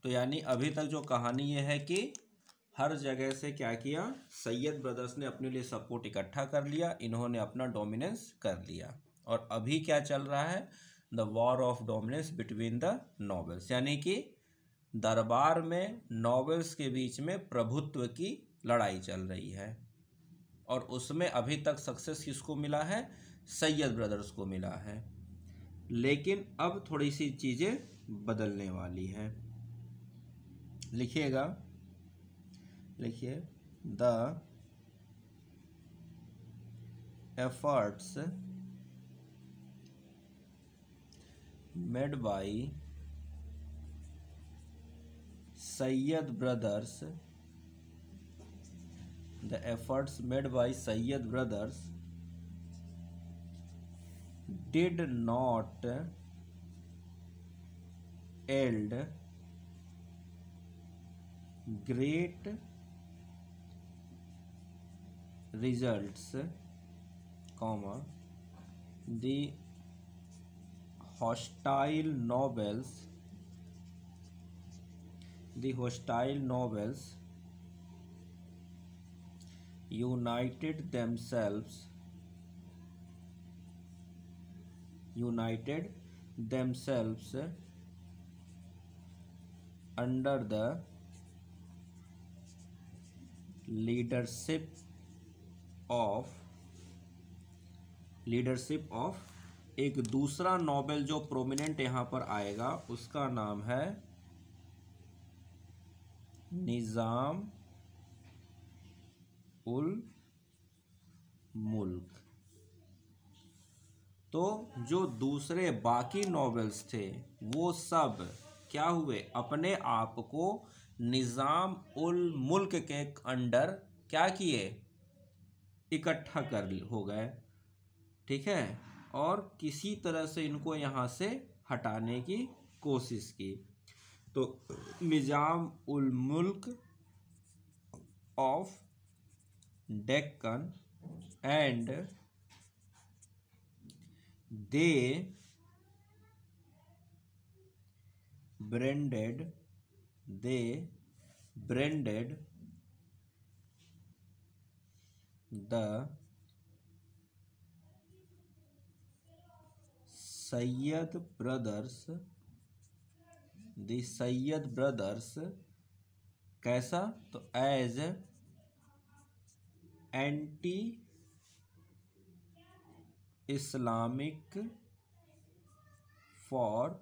तो यानी अभी तक जो कहानी ये है कि हर जगह से क्या किया, सैयद ब्रदर्स ने अपने लिए सपोर्ट इकट्ठा कर लिया, इन्होंने अपना डोमिनेंस कर लिया। और अभी क्या चल रहा है, the war of dominance between the nobles, यानी कि दरबार में नॉबल्स के बीच में प्रभुत्व की लड़ाई चल रही है। और उसमें अभी तक सक्सेस किसको मिला है, सैयद ब्रदर्स को मिला है। लेकिन अब थोड़ी सी चीज़ें बदलने वाली हैं। लिखिएगा, लिखिए, the efforts made by Syed brothers, the efforts made by Sayyid brothers did not yield great results, comma, the hostile nobles united themselves under the leadership of एक दूसरा नोबेल जो प्रोमिनेंट यहाँ पर आएगा, उसका नाम है निज़ाम उल मुल्क। तो जो दूसरे बाकी नॉवेल्स थे वो सब क्या हुए, अपने आप को निज़ाम उल मुल्क के अंडर क्या किए, इकट्ठा कर हो गए, ठीक है, और किसी तरह से इनको यहाँ से हटाने की कोशिश की। तो Nizam ul Mulk of Deccan and they branded the Sayyid brothers कैसा, तो as anti Islamic for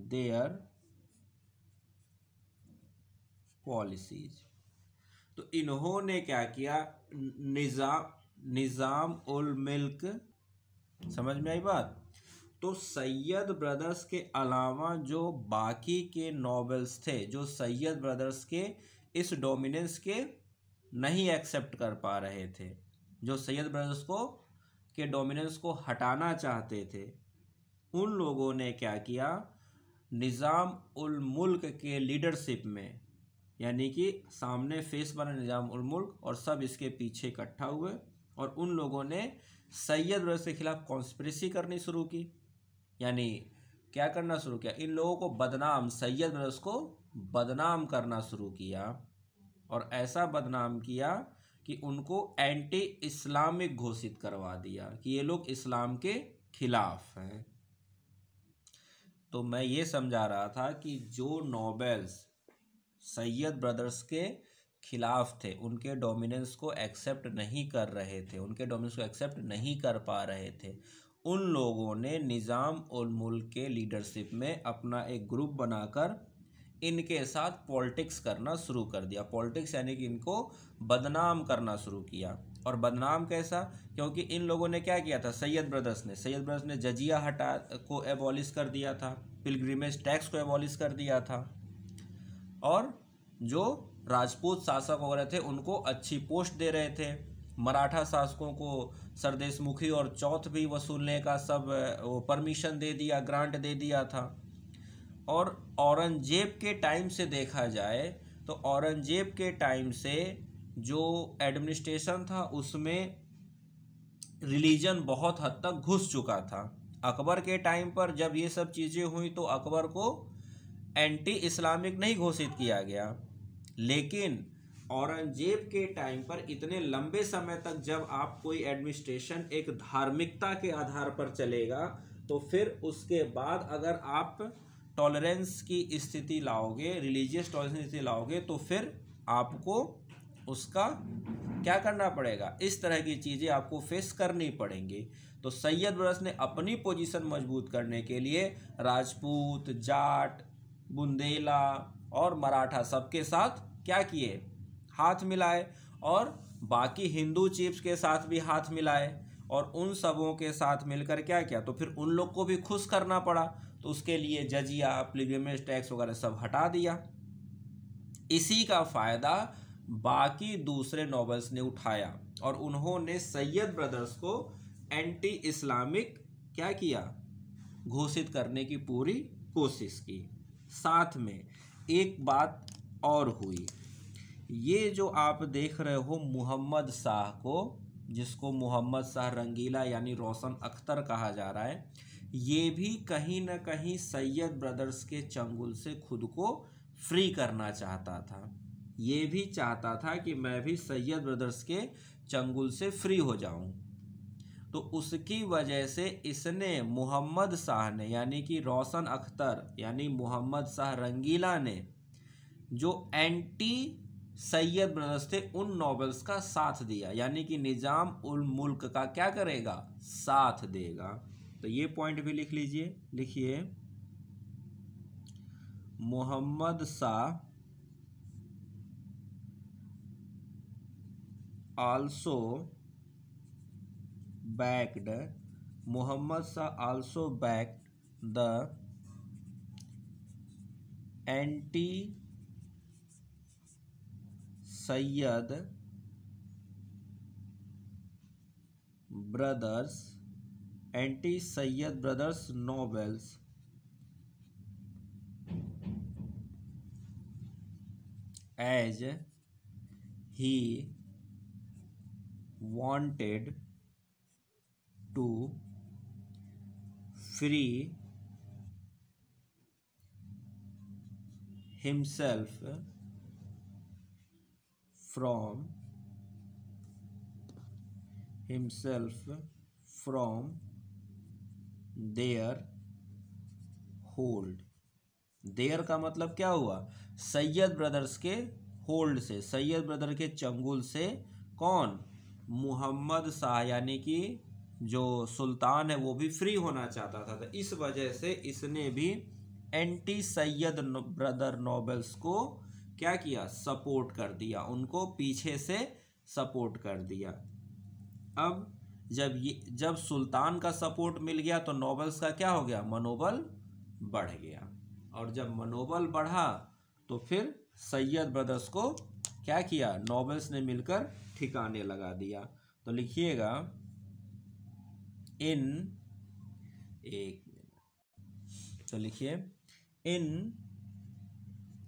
their policies. तो इन्होंने क्या किया, निज़ाम उल मुल्क, समझ में आई बात। तो सैयद ब्रदर्स के अलावा जो बाकी के नॉवेल्स थे, जो सैयद ब्रदर्स के इस डोमिनेंस के नहीं एक्सेप्ट कर पा रहे थे, जो सैयद ब्रदर्स को के डोमिनेंस को हटाना चाहते थे, उन लोगों ने क्या किया, निज़ाम उल मुल्क के लीडरशिप में, यानी कि सामने फेस बना निज़ाम उल मुल्क और सब इसके पीछे इकट्ठा हुए और उन लोगों ने सैयद ब्रदर्स के खिलाफ कॉन्स्पिरेसी करनी शुरू की। यानी क्या करना शुरू किया, इन लोगों को बदनाम, सैयद ब्रदर्स को बदनाम करना शुरू किया। और ऐसा बदनाम किया कि उनको एंटी इस्लामिक घोषित करवा दिया कि ये लोग इस्लाम के खिलाफ हैं। तो मैं ये समझा रहा था कि जो नॉवेल्स सैयद ब्रदर्स के खिलाफ थे, उनके डोमिनेंस को एक्सेप्ट नहीं कर रहे थे, उनके डोमिनेंस को एक्सेप्ट नहीं कर पा रहे थे, उन लोगों ने निज़ाम उल मुल्क के लीडरशिप में अपना एक ग्रुप बनाकर इनके साथ पॉलिटिक्स करना शुरू कर दिया। पॉलिटिक्स यानी कि इनको बदनाम करना शुरू किया। और बदनाम कैसा, क्योंकि इन लोगों ने क्या किया था, सैयद ब्रदर्स ने जजिया हटा को एबॉलिश कर दिया था, पिलग्रिमेज टैक्स को एबॉलिश कर दिया था, और जो राजपूत शासक वगैरह थे उनको अच्छी पोस्ट दे रहे थे, मराठा शासकों को सरदेशमुखी और चौथ भी वसूलने का सब वो परमिशन दे दिया, ग्रांट दे दिया था। और औरंगजेब के टाइम से देखा जाए तो औरंगजेब के टाइम से जो एडमिनिस्ट्रेशन था उसमें रिलीजन बहुत हद तक घुस चुका था। अकबर के टाइम पर जब ये सब चीज़ें हुई तो अकबर को एंटी इस्लामिक नहीं घोषित किया गया, लेकिन औरंगजेब के टाइम पर इतने लंबे समय तक जब आप कोई एडमिनिस्ट्रेशन एक धार्मिकता के आधार पर चलेगा, तो फिर उसके बाद अगर आप टॉलरेंस की स्थिति लाओगे, रिलीजियस टॉलरेंस की स्थिति लाओगे, तो फिर आपको उसका क्या करना पड़ेगा, इस तरह की चीज़ें आपको फेस करनी पड़ेंगी। तो सैयद ब्रदर्स ने अपनी पोजीशन मजबूत करने के लिए राजपूत, जाट, बुंदेला और मराठा सबके साथ क्या किए, हाथ मिलाए, और बाकी हिंदू चीफ्स के साथ भी हाथ मिलाए, और उन सबों के साथ मिलकर क्या किया, तो फिर उन लोग को भी खुश करना पड़ा। तो उसके लिए जजिया, पिलग्रिमेज टैक्स वगैरह सब हटा दिया। इसी का फ़ायदा बाकी दूसरे नॉवेल्स ने उठाया और उन्होंने सैयद ब्रदर्स को एंटी इस्लामिक क्या किया, घोषित करने की पूरी कोशिश की। साथ में एक बात और हुई, ये जो आप देख रहे हो मोहम्मद शाह को, जिसको मोहम्मद शाह रंगीला यानी रोशन अख्तर कहा जा रहा है, ये भी कहीं ना कहीं सैयद ब्रदर्स के चंगुल से खुद को फ्री करना चाहता था। ये भी चाहता था कि मैं भी सैयद ब्रदर्स के चंगुल से फ्री हो जाऊं। तो उसकी वजह से इसने मोहम्मद शाह ने, यानी कि रोशन अख्तर यानी मोहम्मद शाह रंगीला ने, जो एंटी सैयद ब्रदर्स थे उन नॉवेल्स का साथ दिया, यानी कि निजाम उल मुल्क का क्या करेगा, साथ देगा। तो ये पॉइंट भी लिख लीजिए, लिखिए Muhammad Shah also backed Muhammad Shah also backed the anti Sayyad brothers novels as he wanted to free himself from their hold. Their का मतलब क्या हुआ, सैयद ब्रदर्स के होल्ड से, सैयद ब्रदर के चंगुल से। कौन, मोहम्मद शाह यानी कि जो सुल्तान है वो भी फ्री होना चाहता था। तो इस वजह से इसने भी एंटी सैयद ब्रदर नॉवेल्स को क्या किया, सपोर्ट कर दिया, उनको पीछे से सपोर्ट कर दिया। अब जब सुल्तान का सपोर्ट मिल गया तो नॉवेल्स का क्या हो गया, मनोबल बढ़ गया, और जब मनोबल बढ़ा तो फिर सैयद ब्रदर्स को क्या किया, नॉवेल्स ने मिलकर ठिकाने लगा दिया। तो लिखिएगा इन, एक मिनट, तो लिखिए इन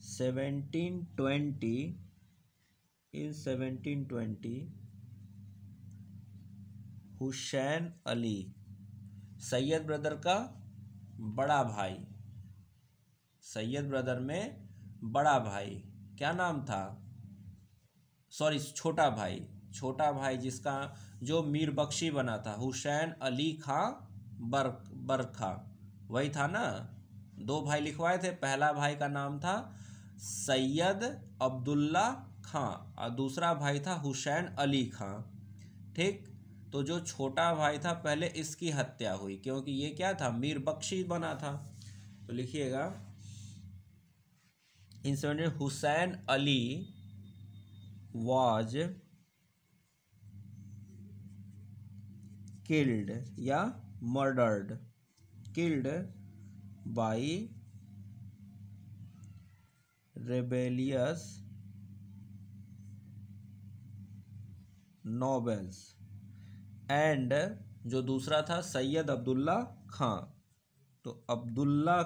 1720 हुसैन अली, सैयद ब्रदर का बड़ा भाई, सैयद ब्रदर में बड़ा भाई क्या नाम था, सॉरी छोटा भाई जिसका जो मीर बख्शी बना था, हुसैन अली खां बरखा, वही था ना। दो भाई लिखवाए थे, पहला भाई का नाम था सैयद अब्दुल्ला खां और दूसरा भाई था हुसैन अली खां। ठीक, तो जो छोटा भाई था पहले इसकी हत्या हुई, क्योंकि ये क्या था, मीर बख्शी बना था। तो लिखिएगा इन 17 हुसैन अली was killed या murdered, killed by rebellious nobles and जो दूसरा था सैयद अब्दुल्ला खां, तो अब्दुल्ला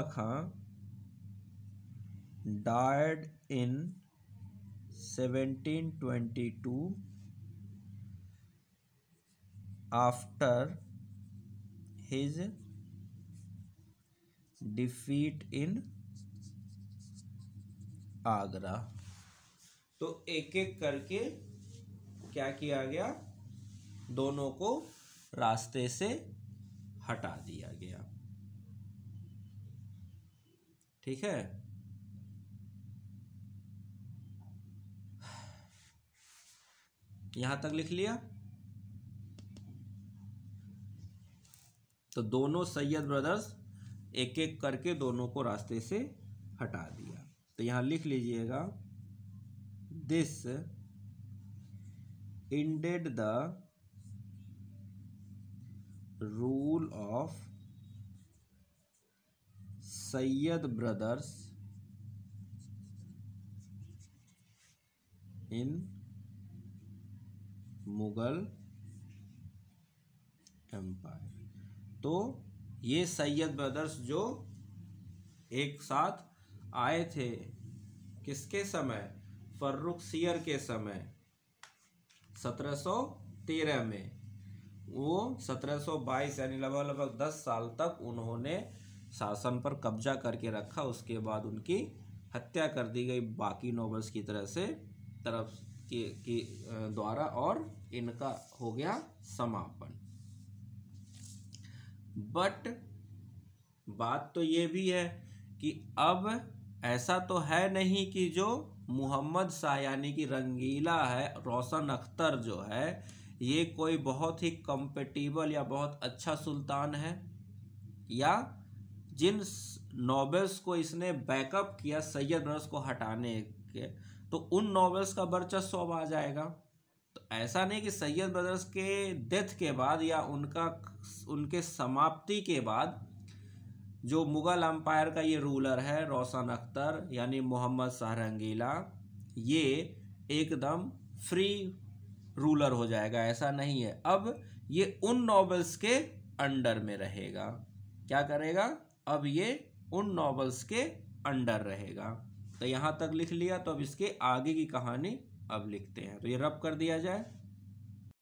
खां died in 1722 after his defeat in Agra. तो एक एक करके क्या किया गया, दोनों को रास्ते से हटा दिया गया। ठीक है, यहां तक लिख लिया। तो दोनों सैयद ब्रदर्स एक एक करके दोनों को रास्ते से हटा दिया। तो यहां लिख लीजिएगा, this ended the rule of Sayyid brothers in Mughal empire. तो ये सैयद ब्रदर्स जो एक साथ आए थे किसके समय, फर्रुखसियर के समय 1713 में, वो 1722 यानी लगभग 10 साल तक उन्होंने शासन पर कब्जा करके रखा। उसके बाद उनकी हत्या कर दी गई बाकी नोबल्स की तरफ की द्वारा, और इनका हो गया समापन। बट बात तो ये भी है कि अब ऐसा तो है नहीं कि जो मोहम्मद शाह यानी कि रंगीला है, रोशन अख्तर जो है, ये कोई बहुत ही कम्पेटिबल या बहुत अच्छा सुल्तान है, या जिन नॉवेल्स को इसने बैकअप किया सैयद ब्रदर्स को हटाने के, तो उन नॉवेल्स का वर्चस्व अब आ जाएगा। तो ऐसा नहीं कि सैयद ब्रदर्स के डेथ के बाद या उनके समाप्ति के बाद जो मुगल एम्पायर का ये रूलर है रोशन अख्तर यानी मोहम्मद शाह रंगीला, ये एकदम फ्री रूलर हो जाएगा, ऐसा नहीं है। अब ये उन नॉवेल्स के अंडर में रहेगा। क्या करेगा, अब ये उन नॉवेल्स के अंडर रहेगा। तो यहाँ तक लिख लिया। तो अब इसके आगे की कहानी अब लिखते हैं। तो ये रब कर दिया जाए।